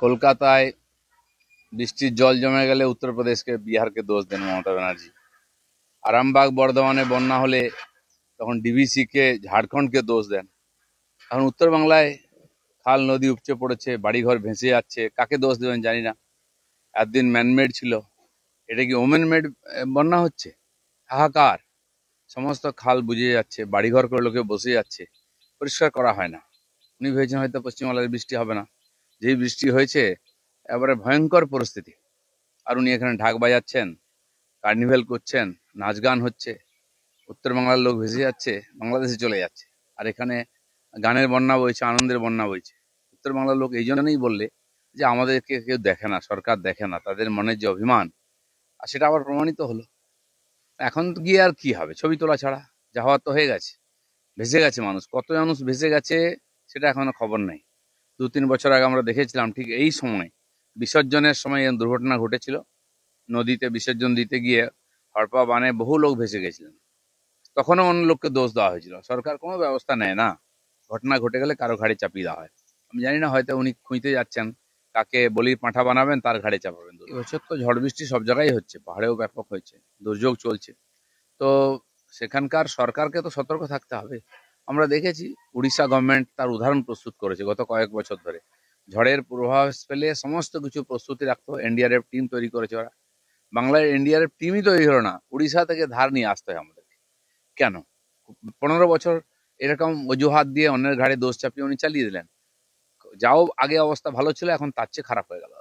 কলকাতায় বৃষ্টির জল জমে গেলে উত্তরপ্রদেশকে বিহারকে দোষ দেন মমতা ব্যানার্জি। আরামবাগ বর্ধমানে বন্যা হলে তখন ডিভিসিকে ঝাড়খণ্ডকে দোষ দেন। এখন উত্তরবাংলায় খাল নদী উপচে পড়েছে, বাড়িঘর ভেসে যাচ্ছে, কাকে দোষ দেবেন জানি না। এতদিন ম্যানমেড ছিল, এটা কি ওমেন মেড বন্যা হচ্ছে? হাহাকার, সমস্ত খাল বুঝে যাচ্ছে, বাড়িঘর করে লোকে বসে যাচ্ছে, পরিষ্কার করা হয় না। উনি ভেবেছেন হয়তো পশ্চিমবাংলায় বৃষ্টি হবে না, যেই বৃষ্টি হয়েছে এবারে ভয়ঙ্কর পরিস্থিতি। আর উনি এখানে ঢাক বাজাচ্ছেন, কার্নিভেল করছেন, নাচ গান হচ্ছে, উত্তরবাংলার লোক ভেসে যাচ্ছে, বাংলাদেশে চলে যাচ্ছে। আর এখানে গানের বন্যা বইছে, আনন্দের বন্যা বইছে। উত্তরবাংলার লোক এই জন্যই বললে যে আমাদেরকে কেউ দেখে না, সরকার দেখে না, তাদের মনের যে অভিমান, আর সেটা আবার প্রমাণিত হলো। এখন তো গিয়ে আর কি হবে, ছবি তোলা ছাড়া? যা হওয়ার তো হয়ে গেছে, ভেসে গেছে মানুষ। কত মানুষ ভেসে গেছে সেটা এখনো খবর নেই। 2-3 বছর আগে আমরা দেখেছিলাম ঠিক এই সময় বিসর্জনের সময় এরকম দুর্ঘটনা ঘটেছিল। নদীতে বিসর্জন দিতে গিয়ে হড়পা বানে বহু লোক ভেসে গেছিলেন, তখনও অন্য লোককে দোষ দেওয়া হয়েছিল। সরকার কোনো ব্যবস্থা নেয় না, ঘটনা ঘটে গেলে কারো ঘাড়ে চাপিয়ে দেওয়া হয়। আমি জানি না, হয়তো উনি খুঁজতে যাচ্ছেন কাকে বলির পাঁঠা বানাবেন, তার ঘাড়ে চাপাবেন। এবছর তো ঝড় বৃষ্টি সব জায়গায় হচ্ছে, পাহাড়েও ব্যাপক হয়েছে, দুর্যোগ চলছে। তো সেখানকার সরকারকে তো সতর্ক থাকতে হবে। আমরা দেখেছি উড়িষ্যা গভর্নমেন্ট তার উদাহরণ প্রস্তুত করেছে গত কয়েক বছর ধরে। ঝড়ের পূর্বাভাস পেলে সমস্ত কিছু প্রস্তুতি রাখতো, এনডিআরএফ টিম তৈরি করেছে ওরা। বাংলায় এনডিআরএফ টিমই তৈরি হলো না, উড়িষ্যা থেকে ধার নিয়ে আসতে হয় আমাদেরকে। কেন? 15 বছর এরকম অজুহাত দিয়ে অন্যের ঘাড়ে দোষ চাপিয়ে উনি চালিয়ে দিলেন। যাও আগে অবস্থা ভালো ছিল, এখন তার চেয়ে খারাপ হয়ে গেল।